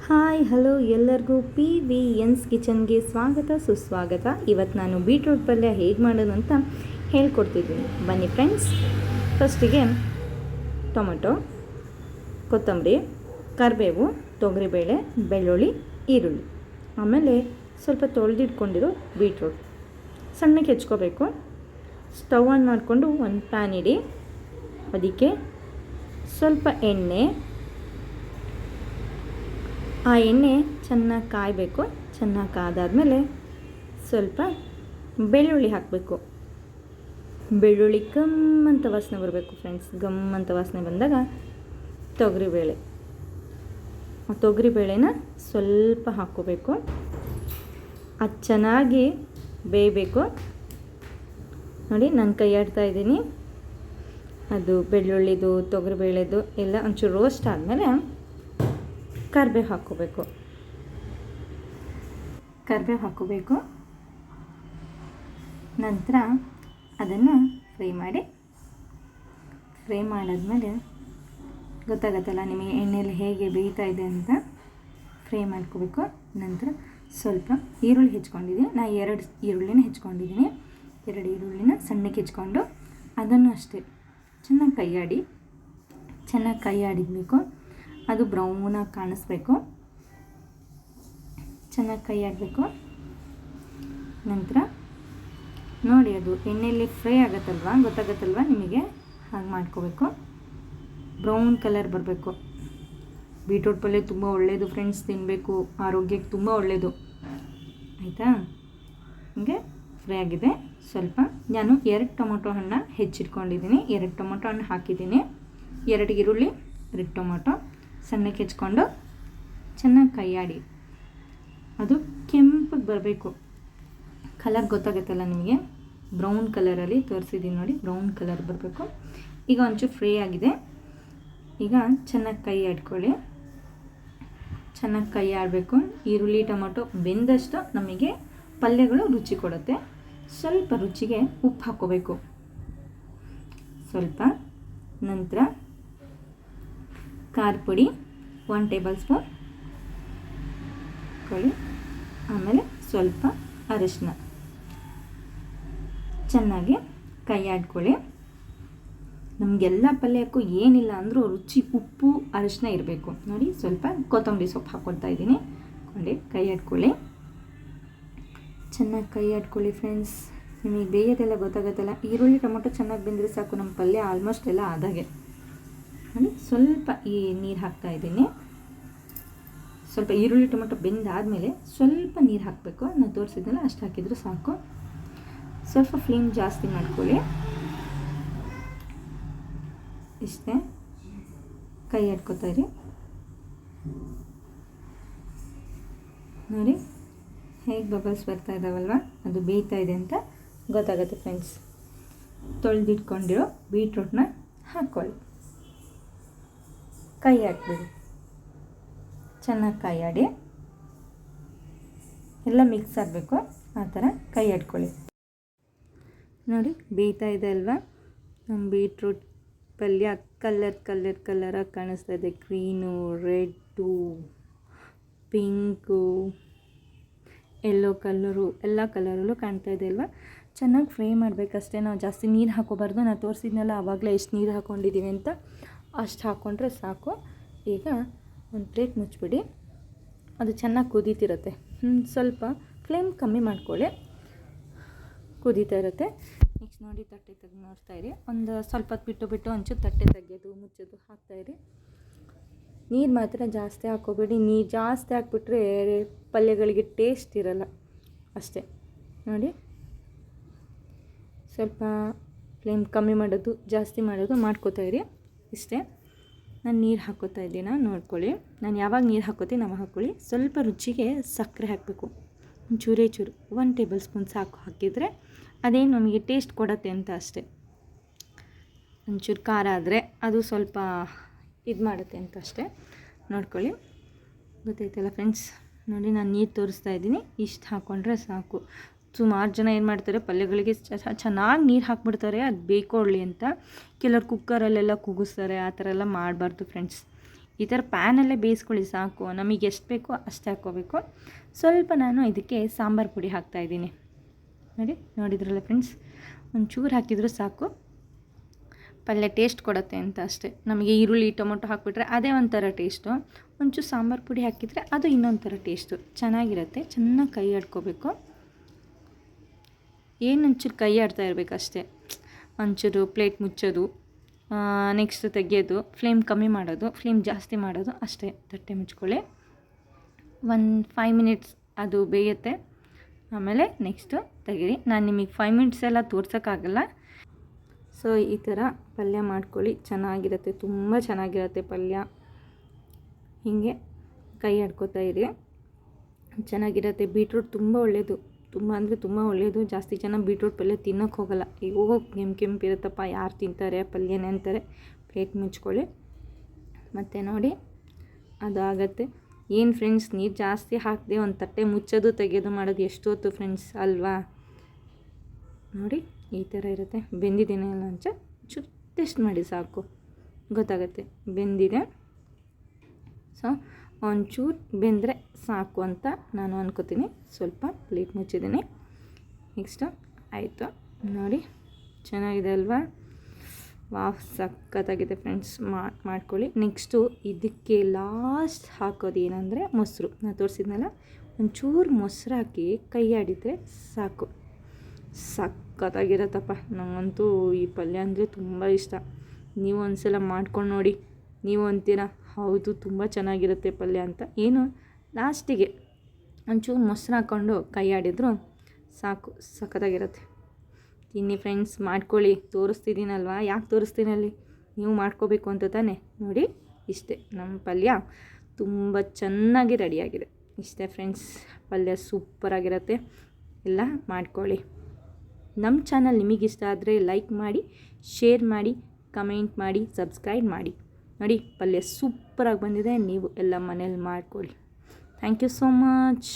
Hi hello ಎಲ್ಲರಿಗೂ PVN's ಕಿಚನ್ಗೆ ಸ್ವಾಗತ ಸುಸ್ವಾಗತ. ಇವತ್ತು ನಾನು ಬೀಟ್ರೂಟ್ ಪಲ್ಯ ಹೇಗೆ ಮಾಡೋದು ಅಂತ ಹೇಳ್ಕೊಡ್ತಿದ್ದೀನಿ, ಬನ್ನಿ ಫ್ರೆಂಡ್ಸ್. ಫಸ್ಟಿಗೆ ಟೊಮೆಟೊ, ಕೊತ್ತಂಬರಿ, ಕರಿಬೇವು, ತೊಗರಿಬೇಳೆ, ಬೆಳ್ಳುಳ್ಳಿ, ಈರುಳ್ಳಿ, ಆಮೇಲೆ ಸ್ವಲ್ಪ ತೊಳೆದಿಟ್ಕೊಂಡಿರೋ ಬೀಟ್ರೂಟ್ ಸಣ್ಣಕ್ಕೆ ಹೆಚ್ಕೋಬೇಕು. ಸ್ಟವ್ ಆನ್ ಮಾಡಿಕೊಂಡು ಒಂದು ಪ್ಯಾನ್ ಇಡಿ, ಅದಕ್ಕೆ ಸ್ವಲ್ಪ ಎಣ್ಣೆ, ಆ ಎಣ್ಣೆ ಚೆನ್ನಾಗಿ ಕಾಯಬೇಕು. ಚೆನ್ನಾಗಿ ಕಾದಾದಮೇಲೆ ಸ್ವಲ್ಪ ಬೆಳ್ಳುಳ್ಳಿ ಹಾಕಬೇಕು. ಬೆಳ್ಳುಳ್ಳಿ ಗಮ್ಮಂತ ವಾಸನೆ ಬರಬೇಕು ಫ್ರೆಂಡ್ಸ್. ಗಮ್ಮಂತ ವಾಸನೆ ಬಂದಾಗ ತೊಗರಿಬೇಳೆ, ಆ ತೊಗರಿಬೇಳೆನ ಸ್ವಲ್ಪ ಹಾಕ್ಕೋಬೇಕು. ಅದು ಚೆನ್ನಾಗಿ ಬೇಯಬೇಕು. ನೋಡಿ, ನಾನು ಕೈ ಆಡ್ತಾ ಇದ್ದೀನಿ. ಅದು ಬೆಳ್ಳುಳ್ಳಿದು ತೊಗರಿಬೇಳೆದು ಎಲ್ಲ ಒಂಚೂರು ರೋಸ್ಟ್ ಆದಮೇಲೆ ಕರಿಬೇವು ಹಾಕ್ಕೋಬೇಕು. ನಂತರ ಅದನ್ನು ಫ್ರೈ ಮಾಡಾದ್ಮೇಲೆ ಗೊತ್ತಾಗತ್ತಲ್ಲ ನಿಮಗೆ ಎಣ್ಣೆಯಲ್ಲಿ ಹೇಗೆ ಬೇಯ್ತಾ ಇದೆ ಅಂತ. ಫ್ರೈ ಮಾಡ್ಕೋಬೇಕು. ನಂತರ ಸ್ವಲ್ಪ ಈರುಳ್ಳಿ ಹೆಚ್ಕೊಂಡಿದ್ದೀನಿ. ನಾನು 2 ಈರುಳ್ಳಿನ ಹೆಚ್ಕೊಂಡಿದ್ದೀನಿ. 2 ಈರುಳ್ಳಿನ ಸಣ್ಣಕ್ಕೆ ಹೆಚ್ಕೊಂಡು ಅದನ್ನು ಅಷ್ಟೇ ಚೆನ್ನಾಗಿ ಕೈ ಆಡಿಬೇಕು. ಅದು ಬ್ರೌನಾಗಿ ಕಾಣಿಸ್ಬೇಕು. ಚೆನ್ನಾಗಿ ಕೈ ಆಡಬೇಕು. ನಂತರ ನೋಡಿ, ಅದು ಎಣ್ಣೆಯಲ್ಲಿ ಫ್ರೈ ಗೊತ್ತಾಗತ್ತಲ್ವ ನಿಮಗೆ. ಹಾಗೆ ಮಾಡ್ಕೋಬೇಕು. ಬ್ರೌನ್ ಕಲರ್ ಬರಬೇಕು. ಬೀಟ್ರೂಟ್ ಪಲ್ಯ ತುಂಬ ಒಳ್ಳೆಯದು ಫ್ರೆಂಡ್ಸ್, ತಿನ್ನಬೇಕು, ಆರೋಗ್ಯಕ್ಕೆ ತುಂಬ ಒಳ್ಳೆಯದು. ಆಯಿತಾ? ಹೀಗೆ ಫ್ರೈ ಆಗಿದೆ. ಸ್ವಲ್ಪ ನಾನು 2 ಟೊಮೊಟೊ ಹಣ್ಣು ಹೆಚ್ಚಿಟ್ಕೊಂಡಿದ್ದೀನಿ. 2 ಟೊಮೊಟೊ ಹಣ್ಣು ಹಾಕಿದ್ದೀನಿ. 2 ಈರುಳ್ಳಿ, 2 ಟೊಮೊಟೊ ಸಣ್ಣಕ್ಕೆ ಹೆಚ್ಕೊಂಡು ಚೆನ್ನಾಗಿ ಕೈ ಆಡಿ. ಅದು ಕೆಂಪಗೆ ಬರಬೇಕು. ಕಲರ್ ಗೊತ್ತಾಗುತ್ತಲ್ಲ ನಿಮಗೆ, ಬ್ರೌನ್ ಕಲರಲ್ಲಿ ತೋರಿಸಿದ್ದೀನಿ ನೋಡಿ, ಬ್ರೌನ್ ಕಲರ್ ಬರಬೇಕು. ಈಗ ಒಂಚೂರು ಫ್ರೈ ಆಗಿದೆ. ಈಗ ಚೆನ್ನಾಗಿ ಕೈ ಆಡ್ಕೊಳ್ಳಿ. ಚೆನ್ನಾಗಿ ಕೈ ಆಡಬೇಕು. ಈರುಳ್ಳಿ ಟೊಮೊಟೊ ಬೆಂದಷ್ಟು ನಮಗೆ ಪಲ್ಯಗಳು ರುಚಿ ಕೊಡುತ್ತೆ. ಸ್ವಲ್ಪ ರುಚಿಗೆ ಉಪ್ಪು ಹಾಕ್ಕೋಬೇಕು ಸ್ವಲ್ಪ. ನಂತರ ಖಾರ ಪುಡಿ 1 ಟೇಬಲ್ ಸ್ಪೂನ್ ಹಾಕ್ಕೊಳ್ಳಿ. ಆಮೇಲೆ ಸ್ವಲ್ಪ ಅರಿಶಿನ ಚೆನ್ನಾಗಿ ಕೈ ಆಡ್ಕೊಳ್ಳಿ. ನಮಗೆಲ್ಲ ಪಲ್ಯಕ್ಕೂ ಏನಿಲ್ಲ ಅಂದರೂ ರುಚಿ ಉಪ್ಪು ಅರಿಶಿನ ಇರಬೇಕು ನೋಡಿ. ಸ್ವಲ್ಪ ಕೊತ್ತಂಬರಿ ಸೊಪ್ಪು ಹಾಕ್ಕೊಳ್ತಾ ಇದ್ದೀನಿ. ನೋಡಿ, ಕೈ ಆಡ್ಕೊಳ್ಳಿ. ಚೆನ್ನಾಗಿ ಕೈ ಆಡ್ಕೊಳ್ಳಿ ಫ್ರೆಂಡ್ಸ್. ನಿಮಗೆ ಬೇಯೋದೆಲ್ಲ ಗೊತ್ತಾಗುತ್ತಲ್ಲ. ಈರುಳ್ಳಿ ಟೊಮೊಟೊ ಚೆನ್ನಾಗಿ ಬೆಂದರೆ ಸಾಕು, ನಮ್ಮ ಪಲ್ಯ ಆಲ್ಮೋಸ್ಟ್ ಎಲ್ಲ ಆದಾಗೆ. ನೋಡಿ, ಸ್ವಲ್ಪ ಈ ನೀರು ಹಾಕ್ತಾ ಇದ್ದೀನಿ. ಸ್ವಲ್ಪ ಈರುಳ್ಳಿ ಟೊಮೊಟೊ ಬೆಂದಾದಮೇಲೆ ಸ್ವಲ್ಪ ನೀರು ಹಾಕಬೇಕು. ನಾನು ತೋರಿಸಿದ್ನಲ್ಲ ಅಷ್ಟು ಹಾಕಿದರೂ ಸಾಕು. ಸ್ವಲ್ಪ ಫ್ಲೇಮ್ ಜಾಸ್ತಿ ಮಾಡ್ಕೊಳ್ಳಿ. ಇಷ್ಟೇ, ಕೈ ಆಡ್ಕೊತಾ ಇರಿ. ನೋಡಿ ಹೇಗೆ ಬಬಲ್ಸ್ ಬರ್ತಾ ಇದ್ದಾವಲ್ವ, ಅದು ಬೇಯ್ತಾ ಇದೆ ಅಂತ ಗೊತ್ತಾಗುತ್ತೆ ಫ್ರೆಂಡ್ಸ್. ತೊಳೆದಿಟ್ಕೊಂಡಿರೋ ಬೀಟ್ರೂಟ್ನ ಹಾಕ್ಕೊಳ್ಳಿ. ಕೈ ಆಡ್ಬಿಡಿ. ಚೆನ್ನಾಗಿ ಕೈ ಆಡಿ. ಎಲ್ಲ ಮಿಕ್ಸ್ ಆಗಬೇಕು. ಆ ಥರ ಕೈ ಆಡ್ಕೊಳ್ಳಿ. ನೋಡಿ, ಬೇಯ್ತಾ ಇದೆ ಅಲ್ವಾ ನಮ್ಮ ಬೀಟ್ರೂಟ್ ಪಲ್ಯ. ಕಲರಾಗಿ ಕಾಣಿಸ್ತಾ ಇದೆ. Green, red, pink, yellow colour, ಎಲ್ಲ ಕಲರಲ್ಲೂ ಕಾಣ್ತಾ ಇದೆ ಅಲ್ವಾ. ಚೆನ್ನಾಗಿ ಫ್ರೈ ಮಾಡಬೇಕಷ್ಟೇ. ನಾವು ಜಾಸ್ತಿ ನೀರು ಹಾಕೋಬಾರ್ದು. ನಾನು ತೋರಿಸಿದ್ನಲ್ಲ ಆವಾಗಲೇ ಎಷ್ಟು ನೀರು ಹಾಕ್ಕೊಂಡಿದ್ದೀವಿ ಅಂತ, ಅಷ್ಟು ಹಾಕ್ಕೊಂಡ್ರೆ ಸಾಕು. ಈಗ ಒಂದು ಪ್ಲೇಟ್ ಮುಚ್ಚಿಬಿಡಿ. ಅದು ಚೆನ್ನಾಗಿ ಕುದೀತಿರುತ್ತೆ. ಸ್ವಲ್ಪ ಫ್ಲೇಮ್ ಕಮ್ಮಿ ಮಾಡ್ಕೊಳ್ಳಿ. ಕುದೀತಾ ಇರುತ್ತೆ. ನೆಕ್ಸ್ಟ್ ನೋಡಿ, ತಟ್ಟೆ ತೆಗೆದು ನೋಡ್ತಾಯಿರಿ. ಒಂದು ಸ್ವಲ್ಪ ಹೊತ್ತು ಬಿಟ್ಟು ಒಂಚೂರು ತಟ್ಟೆ ತೆಗೆಯೋದು ಮುಚ್ಚೋದು ಹಾಕ್ತಾಯಿರಿ. ನೀರು ಮಾತ್ರ ಜಾಸ್ತಿ ಹಾಕ್ಕೋಬೇಡಿ. ನೀರು ಜಾಸ್ತಿ ಹಾಕ್ಬಿಟ್ರೆ ಪಲ್ಯಗಳಿಗೆ ಟೇಸ್ಟ್ ಇರಲ್ಲ ಅಷ್ಟೇ. ನೋಡಿ, ಸ್ವಲ್ಪ ಫ್ಲೇಮ್ ಕಮ್ಮಿ ಮಾಡೋದು ಜಾಸ್ತಿ ಮಾಡೋದು ಮಾಡ್ಕೋತಾಯಿರಿ. ಇಷ್ಟೇ. ನಾನು ನೀರು ಹಾಕ್ಕೋತಾ ಇದ್ದೀನ ನೋಡ್ಕೊಳ್ಳಿ. ನಾನು ಯಾವಾಗ ನೀರು ಹಾಕ್ಕೋತೀನಿ ಅವಾಗ ಹಾಕ್ಕೊಳ್ಳಿ. ಸ್ವಲ್ಪ ರುಚಿಗೆ ಸಕ್ಕರೆ ಹಾಕಬೇಕು. ಚೂರು 1 ಟೇಬಲ್ ಸ್ಪೂನ್ ಸಾಕು. ಹಾಕಿದರೆ ಅದೇನು ನಮಗೆ ಟೇಸ್ಟ್ ಕೊಡುತ್ತೆ ಅಂತ ಅಷ್ಟೇ. ಒಂಚೂರು ಖಾರ ಆದರೆ ಅದು ಸ್ವಲ್ಪ ಇದು ಮಾಡುತ್ತೆ ಅಂತ ಅಷ್ಟೇ. ನೋಡ್ಕೊಳ್ಳಿ, ಗೊತ್ತಾಯ್ತಲ್ಲ ಫ್ರೆಂಡ್ಸ್. ನೋಡಿ, ನಾನು ನೀರು ತೋರಿಸ್ತಾ ಇದ್ದೀನಿ. ಇಷ್ಟು ಹಾಕ್ಕೊಂಡ್ರೆ ಸಾಕು. ಸುಮಾರು ಜನ ಏನು ಮಾಡ್ತಾರೆ, ಪಲ್ಯಗಳಿಗೆ ಚೆನ್ನಾಗಿ ನೀರು ಹಾಕ್ಬಿಡ್ತಾರೆ ಅದು ಬೇಯ್ಕೊಳ್ಳಿ ಅಂತ. ಕೆಲವ್ರು ಕುಕ್ಕರಲ್ಲೆಲ್ಲ ಕೂಗಿಸ್ತಾರೆ. ಆ ಥರ ಎಲ್ಲ ಮಾಡಬಾರ್ದು ಫ್ರೆಂಡ್ಸ್. ಈ ಥರ ಪ್ಯಾನಲ್ಲೇ ಬೇಯಿಸ್ಕೊಳ್ಳಿ ಸಾಕು. ನಮಗೆ ಎಷ್ಟು ಬೇಕೋ ಅಷ್ಟೇ ಹಾಕ್ಕೋಬೇಕು. ಸ್ವಲ್ಪ ನಾನು ಇದಕ್ಕೆ ಸಾಂಬಾರು ಪುಡಿ ಹಾಕ್ತಾಯಿದ್ದೀನಿ. ನೋಡಿದ್ರಲ್ಲ ಫ್ರೆಂಡ್ಸ್, ಒಂಚೂರು ಹಾಕಿದರೂ ಸಾಕು, ಪಲ್ಯ ಟೇಸ್ಟ್ ಕೊಡುತ್ತೆ ಅಂತ ಅಷ್ಟೇ. ನಮಗೆ ಈರುಳ್ಳಿ ಟೊಮೊಟೊ ಹಾಕಿಬಿಟ್ರೆ ಅದೇ ಒಂಥರ ಟೇಸ್ಟು, ಒಂಚೂರು ಸಾಂಬಾರು ಪುಡಿ ಹಾಕಿದರೆ ಅದು ಇನ್ನೊಂದು ಥರ ಟೇಸ್ಟು, ಚೆನ್ನಾಗಿರುತ್ತೆ. ಚೆನ್ನಾಗಿ ಕೈ ಆಡ್ಕೋಬೇಕು, ಏನು ಒಂಚೂರು ಕೈ ಆಡ್ತಾ ಇರಬೇಕಷ್ಟೇ. ಒಂಚೂರು ಪ್ಲೇಟ್ ಮುಚ್ಚೋದು, ನೆಕ್ಸ್ಟ್ ತೆಗೆಯೋದು, ಫ್ಲೇಮ್ ಕಮ್ಮಿ ಮಾಡೋದು, ಫ್ಲೇಮ್ ಜಾಸ್ತಿ ಮಾಡೋದು ಅಷ್ಟೇ. ತಟ್ಟೆ ಮುಚ್ಕೊಳ್ಳಿ, 5 ಮಿನಿಟ್ಸ್ ಅದು ಬೇಯುತ್ತೆ. ಆಮೇಲೆ ನೆಕ್ಸ್ಟು ತೆಗೀರಿ. ನಾನು ನಿಮಗೆ 5 ಮಿನಿಟ್ಸ್ ಎಲ್ಲ ತೋರ್ಸೋಕ್ಕಾಗಲ್ಲ. ಸೊ ಈ ಥರ ಪಲ್ಯ ಮಾಡ್ಕೊಳ್ಳಿ, ಚೆನ್ನಾಗಿರುತ್ತೆ, ತುಂಬ ಚೆನ್ನಾಗಿರುತ್ತೆ ಪಲ್ಯ. ಹೀಗೆ ಕೈ ಆಡ್ಕೋತಾ ಇರಿ, ಚೆನ್ನಾಗಿರುತ್ತೆ. ಬೀಟ್ರೂಟ್ ತುಂಬ ಒಳ್ಳೆಯದು, ತುಂಬ ಅಂದರೆ ತುಂಬ ಒಳ್ಳೆಯದು. ಜಾಸ್ತಿ ಜನ ಬೀಟ್ರೂಟ್ ಪಲ್ಯ ತಿನ್ನೋಕ್ಕೆ ಹೋಗಲ್ಲ. ಈಗ ಕೆಂಪಿರುತ್ತಪ್ಪ ಯಾರು ತಿಂತಾರೆ ಪಲ್ಯನೇ ಅಂತಾರೆ. ಪ್ಲೇಟ್ ಮುಚ್ಕೊಳ್ಳಿ. ಮತ್ತು ನೋಡಿ ಅದು ಆಗುತ್ತೆ. ಏನು ಫ್ರೆಂಡ್ಸ್, ನೀರು ಜಾಸ್ತಿ ಹಾಕಿದೆ ಒಂದು ತಟ್ಟೆ ಮುಚ್ಚೋದು ತೆಗೆಯೋದು ಮಾಡೋದು ಎಷ್ಟೊತ್ತು ಫ್ರೆಂಡ್ಸ್ ಅಲ್ವಾ? ನೋಡಿ ಈ ಥರ ಇರುತ್ತೆ. ಬೆಂದಿದ್ದೇನೆ ಇಲ್ಲ ಅಂತ ಚೂರು ಟೆಸ್ಟ್ ಮಾಡಿ ಸಾಕು, ಗೊತ್ತಾಗುತ್ತೆ ಬೆಂದಿದೆ. ಸೊ ಒಂಚೂರು ಬೆಂದರೆ ಸಾಕು ಅಂತ ನಾನು ಅನ್ಕೋತೀನಿ. ಸ್ವಲ್ಪ ಪ್ಲೇಟ್ ಮುಚ್ಚಿದ್ದೀನಿ. ನೆಕ್ಸ್ಟು ಆಯಿತು ನೋಡಿ, ಚೆನ್ನಾಗಿದೆ ಅಲ್ವಾ? ವಾಹ್, ಸಖತ್ತಾಗಿದೆ ಫ್ರೆಂಡ್ಸ್. ಮಾಡ್ಕೊಳ್ಳಿ. ನೆಕ್ಸ್ಟು ಇದಕ್ಕೆ ಲಾಸ್ಟ್ ಹಾಕೋದು ಏನಂದರೆ ಮೊಸರು. ನಾನು ತೋರಿಸಿದ್ನಲ್ಲ, ಒಂಚೂರು ಮೊಸರು ಹಾಕಿ ಕೈ ಆಡಿದರೆ ಸಾಕು, ಸಖತ್ತಾಗಿರತ್ತಪ್ಪ. ನನಗಂತೂ ಈ ಪಲ್ಯ ಅಂದರೆ ತುಂಬ ಇಷ್ಟ. ನೀವು ಒಂದ್ಸಲ ಮಾಡ್ಕೊಂಡು ನೋಡಿ, ನೀವು ಅಂತೀರ ಹೌದು ತುಂಬ ಚೆನ್ನಾಗಿರುತ್ತೆ ಪಲ್ಯ ಅಂತ. ಏನು ಲಾಸ್ಟಿಗೆ ಒಂಚೂರು ಮೊಸರು ಹಾಕ್ಕೊಂಡು ಕೈ ಆಡಿದ್ರು ಸಾಕು, ಸಖತ್ತಾಗಿರುತ್ತೆ. ತಿನ್ನಿ ಫ್ರೆಂಡ್ಸ್, ಮಾಡ್ಕೊಳ್ಳಿ. ತೋರಿಸ್ತಿದ್ದೀನಲ್ವಾ, ಯಾಕೆ ತೋರಿಸ್ತೀನಲ್ಲಿ, ನೀವು ಮಾಡ್ಕೋಬೇಕು ಅಂತ ತಾನೇ. ನೋಡಿ ಇಷ್ಟೇ, ನಮ್ಮ ಪಲ್ಯ ತುಂಬ ಚೆನ್ನಾಗಿ ರೆಡಿಯಾಗಿದೆ. ಇಷ್ಟೇ ಫ್ರೆಂಡ್ಸ್, ಪಲ್ಯ ಸೂಪರಾಗಿರುತ್ತೆ. ಎಲ್ಲ ಮಾಡ್ಕೊಳ್ಳಿ. ನಮ್ಮ ಚಾನಲ್ ನಿಮಗಿಷ್ಟ ಆದರೆ ಲೈಕ್ ಮಾಡಿ, ಶೇರ್ ಮಾಡಿ, ಕಮೆಂಟ್ ಮಾಡಿ, ಸಬ್ಸ್ಕ್ರೈಬ್ ಮಾಡಿ. ನೋಡಿ ಪಲ್ಯ ಸೂಪರಾಗಿ ಬಂದಿದೆ. ನೀವು ಎಲ್ಲ ಮನೇಲಿ ಮಾಡ್ಕೊಳ್ಳಿ. Thank you so much.